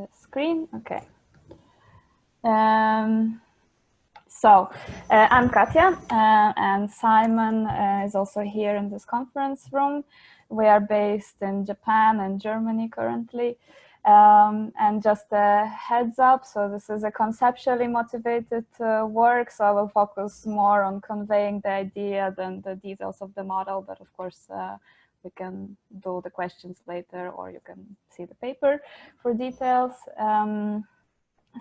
the screen. Okay. So I'm Katja, and Simon is also here in this conference room. We are based in Japan and Germany currently. And just a heads up, so this is a conceptually motivated work, so I will focus more on conveying the idea than the details of the model, but of course we can do the questions later, or you can see the paper for details.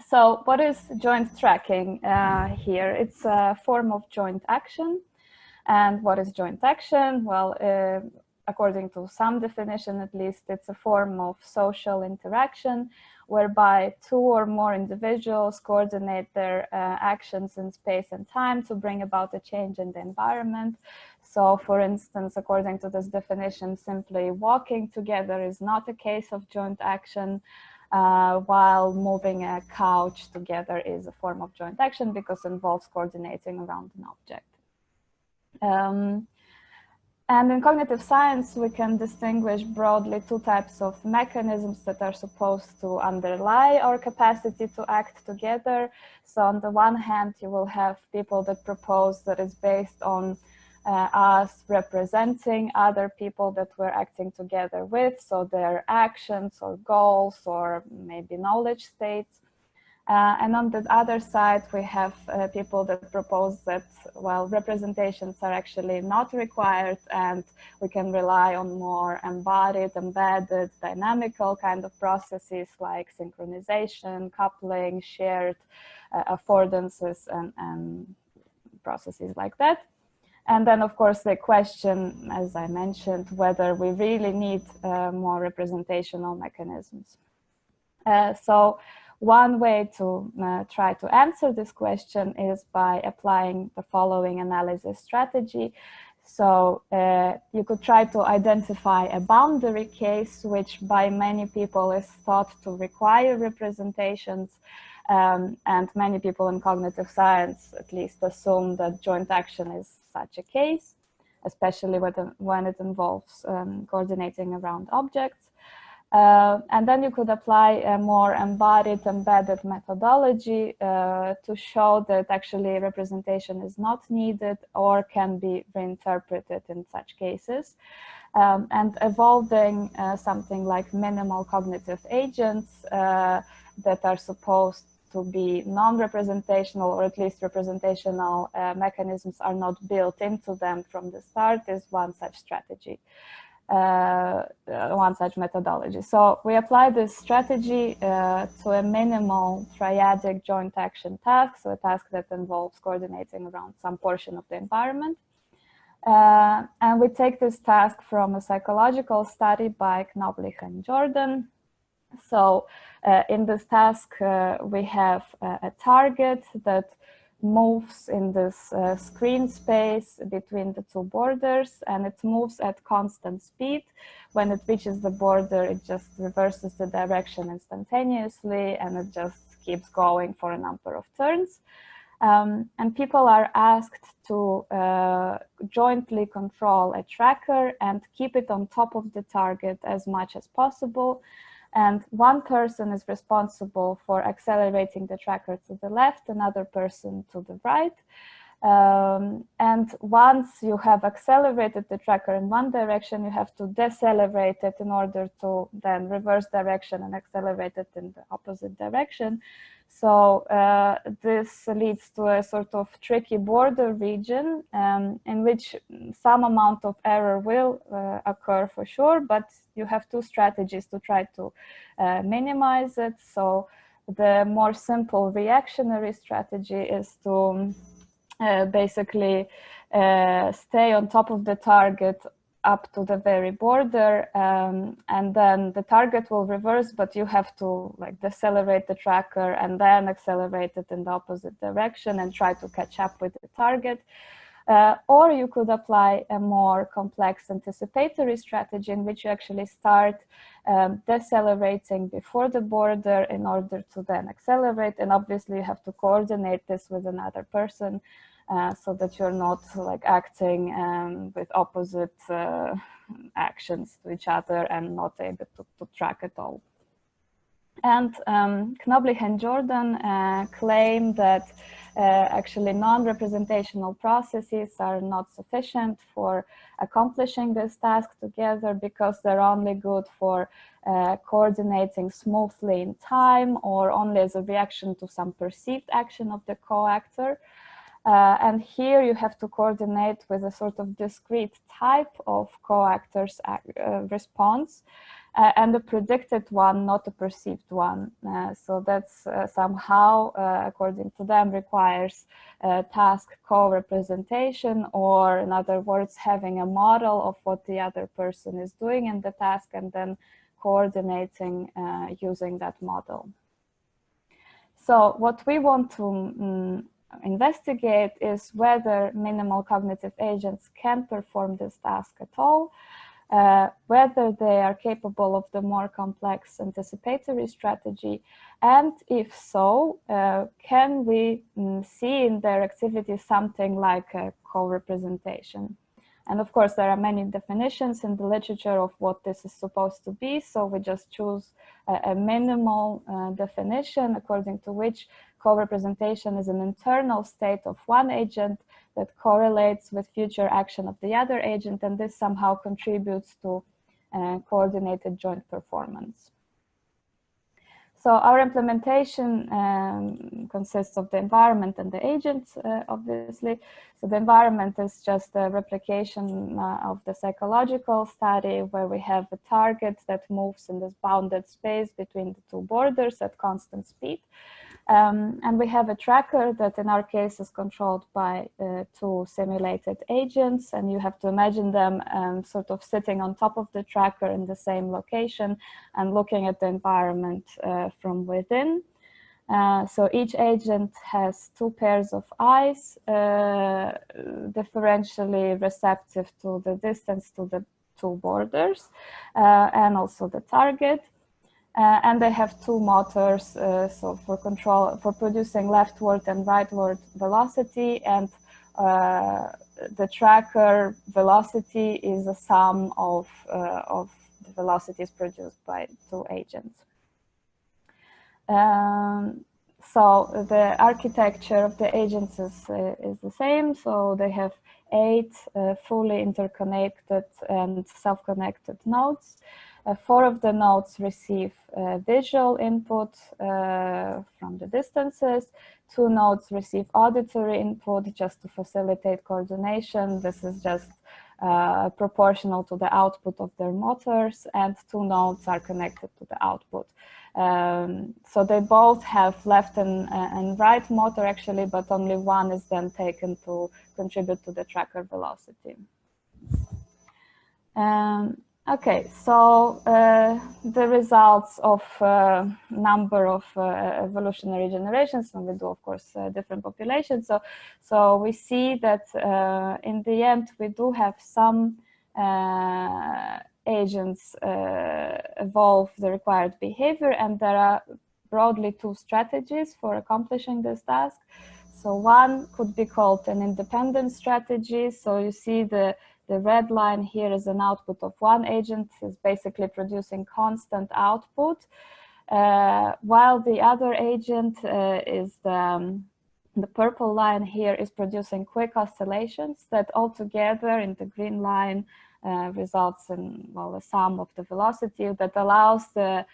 So what is joint tracking here? It's a form of joint action. And what is joint action? Well, according to some definition, at least, it's a form of social interaction whereby two or more individuals coordinate their actions in space and time to bring about a change in the environment. So, for instance, according to this definition, simply walking together is not a case of joint action, while moving a couch together is a form of joint action because it involves coordinating around an object. And in cognitive science, we can distinguish broadly two types of mechanisms that are supposed to underlie our capacity to act together. So on the one hand, you will have people that propose that it's based on us representing other people that we're acting together with, so their actions or goals or maybe knowledge states. And on the other side, we have people that propose that, well, representations are actually not required and we can rely on more embodied, embedded, dynamical kind of processes like synchronization, coupling, shared affordances, and processes like that. And then, of course, the question, as I mentioned, whether we really need more representational mechanisms. So one way to try to answer this question is by applying the following analysis strategy. So you could try to identify a boundary case, which by many people is thought to require representations. And many people in cognitive science at least assume that joint action is such a case, especially when it involves coordinating around objects. And then you could apply a more embodied, embedded methodology to show that actually representation is not needed or can be reinterpreted in such cases. And evolving something like minimal cognitive agents that are supposed to be non-representational, or at least representational mechanisms are not built into them from the start, is one such strategy. One such methodology. So we apply this strategy to a minimal triadic joint action task, so a task that involves coordinating around some portion of the environment. And we take this task from a psychological study by Knoblich and Jordan. So in this task, we have a target that moves in this screen space between the two borders, and it moves at constant speed. When it reaches the border, it just reverses the direction instantaneously, and it just keeps going for a number of turns. And people are asked to jointly control a tracker and keep it on top of the target as much as possible. And one person is responsible for accelerating the tracker to the left, another person to the right. And once you have accelerated the tracker in one direction, you have to decelerate it in order to then reverse direction and accelerate it in the opposite direction. So this leads to a sort of tricky border region in which some amount of error will occur for sure, but you have two strategies to try to minimize it. So the more simple reactionary strategy is to basically stay on top of the target up to the very border, and then the target will reverse, but you have to like decelerate the tracker and then accelerate it in the opposite direction and try to catch up with the target. Or you could apply a more complex anticipatory strategy in which you actually start decelerating before the border in order to then accelerate. And obviously you have to coordinate this with another person so that you're not like acting with opposite actions to each other and not able to track it all. And Knoblich and Jordan claim that actually non-representational processes are not sufficient for accomplishing this task together, because they're only good for coordinating smoothly in time or only as a reaction to some perceived action of the co-actor. And here you have to coordinate with a sort of discrete type of co-actor's response, and a predicted one, not a perceived one. So that's somehow, according to them, requires task co-representation, or in other words, having a model of what the other person is doing in the task and then coordinating using that model. So what we want to investigate is whether minimal cognitive agents can perform this task at all, whether they are capable of the more complex anticipatory strategy, and if so, can we see in their activity something like a co-representation? And of course, there are many definitions in the literature of what this is supposed to be, so we just choose a minimal definition according to which co-representation is an internal state of one agent that correlates with future action of the other agent, and this somehow contributes to coordinated joint performance. So our implementation consists of the environment and the agents, obviously. So the environment is just a replication of the psychological study, where we have a target that moves in this bounded space between the two borders at constant speed. And we have a tracker that in our case is controlled by two simulated agents, and you have to imagine them sort of sitting on top of the tracker in the same location and looking at the environment from within. So each agent has two pairs of eyes, differentially receptive to the distance to the two borders, and also the target. And they have two motors, so for producing leftward and rightward velocity, and the tracker velocity is a sum of the velocities produced by two agents. So the architecture of the agents is the same. So they have 8 fully interconnected and self-connected nodes. 4 of the nodes receive visual input from the distances. 2 nodes receive auditory input just to facilitate coordination. This is just proportional to the output of their motors, and 2 nodes are connected to the output. So they both have left and right motor actually, but only one is then taken to contribute to the tracker velocity. Okay, so the results of number of evolutionary generations, and we do, of course, different populations. So we see that in the end, we do have some agents evolve the required behavior, and there are broadly 2 strategies for accomplishing this task. So one could be called an independent strategy. So you see the red line here is an output of one agent, is basically producing constant output, while the other agent is the purple line here is producing quick oscillations that altogether in the green line results in, well, a sum of the velocity that allows the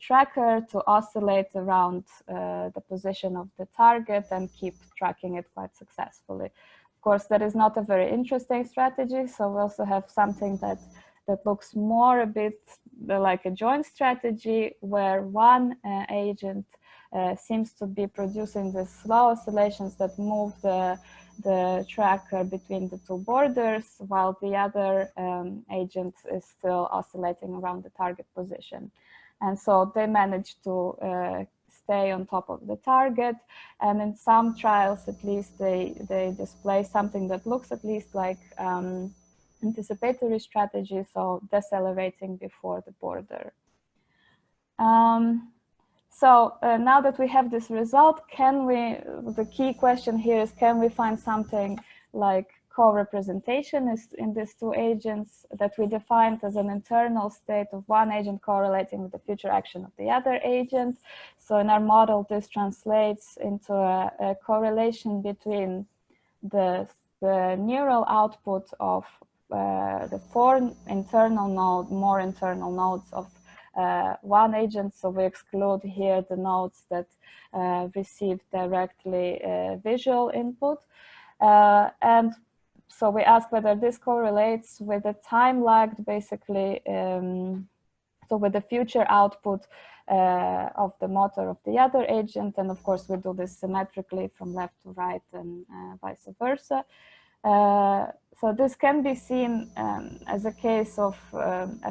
tracker to oscillate around the position of the target and keep tracking it quite successfully. Of course, that is not a very interesting strategy, so we also have something that looks more a bit like a joint strategy, where one agent seems to be producing the slow oscillations that move the tracker between the 2 borders, while the other agent is still oscillating around the target position. And so they manage to stay on top of the target, and in some trials at least they display something that looks at least like anticipatory strategy, so decelerating before the border. So now that we have this result, the key question here is, can we find something like co-representation is in these two agents that we defined as an internal state of one agent correlating with the future action of the other agent. So in our model, this translates into a correlation between the neural output of the more internal nodes of one agent. So we exclude here the nodes that receive directly visual input. And so we ask whether this correlates with the time lagged, basically, so with the future output of the motor of the other agent. And of course, we do this symmetrically from left to right and vice versa. So this can be seen as a case of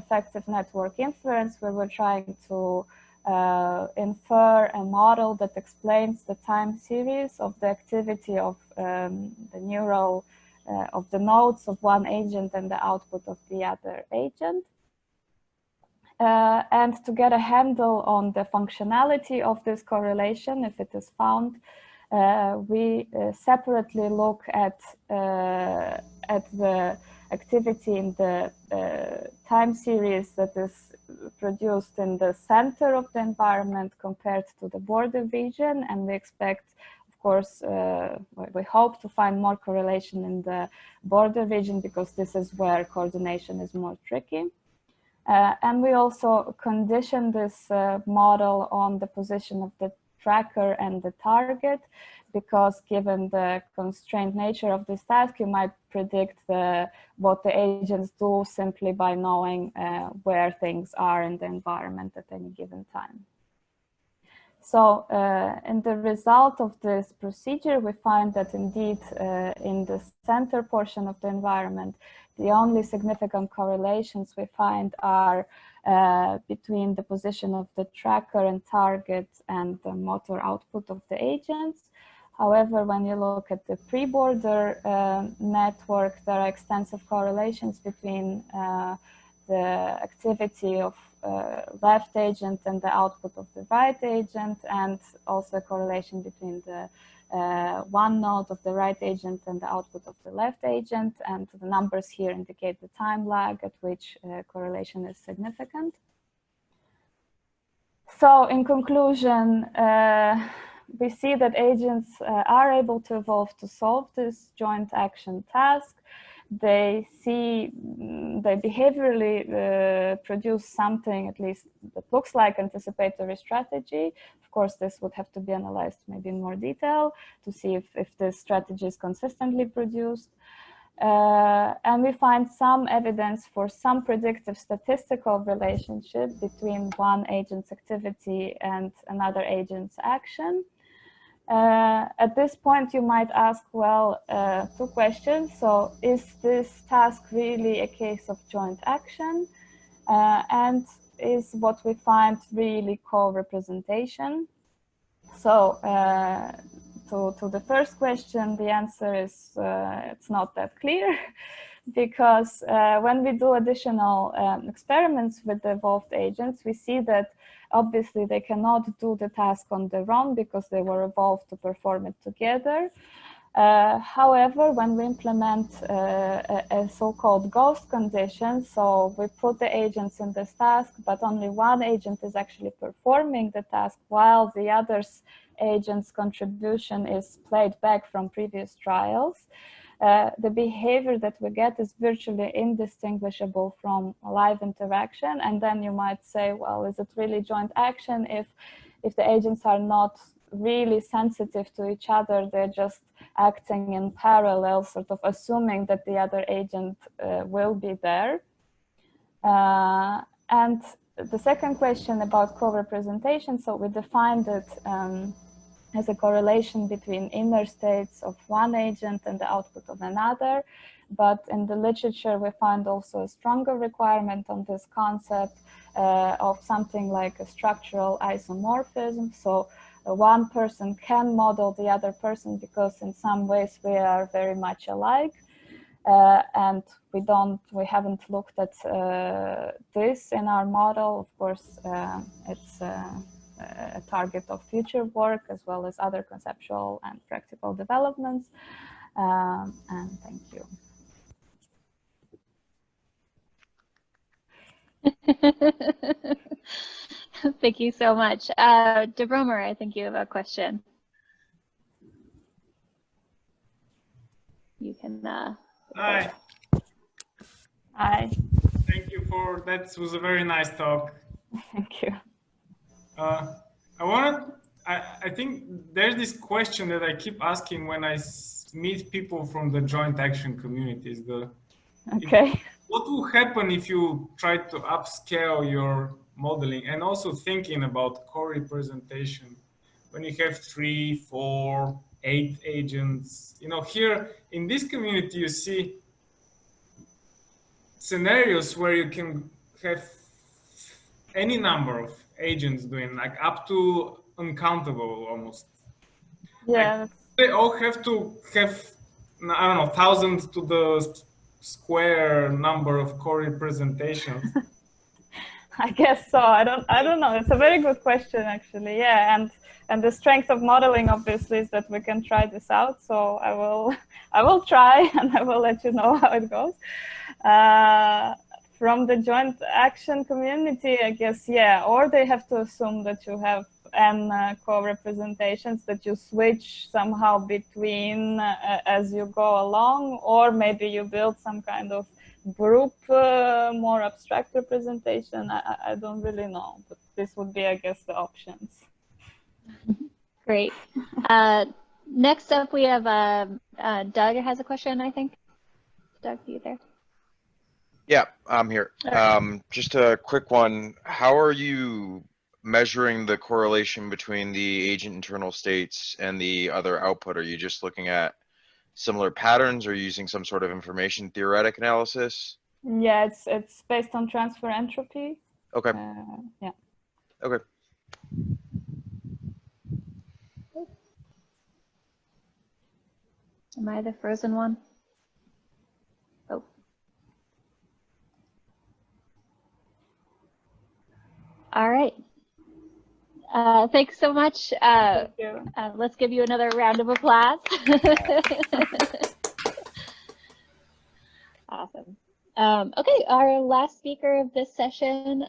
effective network inference, where we're trying to infer a model that explains the time series of the activity of the neural, of the nodes of one agent and the output of the other agent. And to get a handle on the functionality of this correlation, if it is found, we separately look at the activity in the time series that is produced in the center of the environment compared to the border region. And we expect, of course, we hope to find more correlation in the border region, because this is where coordination is more tricky. And we also condition this model on the position of the tracker and the target, because given the constrained nature of this task, you might predict what the agents do simply by knowing where things are in the environment at any given time. So in the result of this procedure, we find that indeed in the center portion of the environment, the only significant correlations we find are between the position of the tracker and target and the motor output of the agents. However, when you look at the pre-border network, there are extensive correlations between the activity of left agent and the output of the right agent, and also a correlation between the one node of the right agent and the output of the left agent. And the numbers here indicate the time lag at which correlation is significant. So in conclusion, we see that agents are able to evolve to solve this joint action task. They behaviorally produce something, at least that looks like anticipatory strategy. Of course, this would have to be analyzed maybe in more detail to see if this strategy is consistently produced. And we find some evidence for some predictive statistical relationship between one agent's activity and another agent's action. At this point, you might ask, well, two questions. So is this task really a case of joint action? And is what we find really co-representation? So to the first question, the answer is it's not that clear, because when we do additional experiments with the evolved agents, we see that obviously they cannot do the task on their own because they were evolved to perform it together. However, when we implement a so-called ghost condition, so we put the agents in this task, but only one agent is actually performing the task, while the other's agent's contribution is played back from previous trials. The behavior that we get is virtually indistinguishable from live interaction. And then you might say, well, is it really joint action if the agents are not really sensitive to each other? They're just acting in parallel, sort of assuming that the other agent will be there. And the second question about co-representation, so we defined it as a correlation between inner states of one agent and the output of another. But in the literature, we find also a stronger requirement on this concept of something like a structural isomorphism. So one person can model the other person because in some ways we are very much alike. And we haven't looked at this in our model. Of course, it's a target of future work, as well as other conceptual and practical developments. And thank you. Thank you so much. DeBromer, I think you have a question. You can. Hi. Hi. Thank you for that. Was a very nice talk. Thank you. I think there's this question that I keep asking when I meet people from the joint action communities. Okay. What will happen if you try to upscale your modeling and also thinking about co-representation when you have 3, 4, 8 agents? You know, here in this community, you see scenarios where you can have any number of agents doing, like up to uncountable almost. Yeah. Like, they all have to have, I don't know, thousands to the square number of co-representations. I guess so. I don't know. It's a very good question, actually. Yeah, and the strength of modeling, obviously, is that we can try this out. So I will try, and I will let you know how it goes. From the joint action community, I guess, yeah. Or they have to assume that you have n co-representations that you switch somehow between as you go along, or maybe you build some kind of group, more abstract representation. I don't really know, but this would be, I guess, the options. Great. Next up, we have Doug has a question, I think. Doug, are you there? Yeah, I'm here. Just a quick one. How are you measuring the correlation between the agent internal states and the other output? Are you just looking at similar patterns or using some sort of information theoretic analysis? Yeah, it's based on transfer entropy. Okay. Yeah. Okay. Am I the frozen one? Oh. All right. Thanks so much. Thank you. Let's give you another round of applause. Awesome. Okay, our last speaker of this session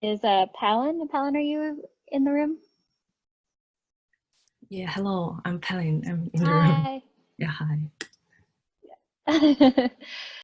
is Palin. Palin, are you in the room? Yeah, hello, I'm Palin. I'm in the Hi. room. Yeah, hi.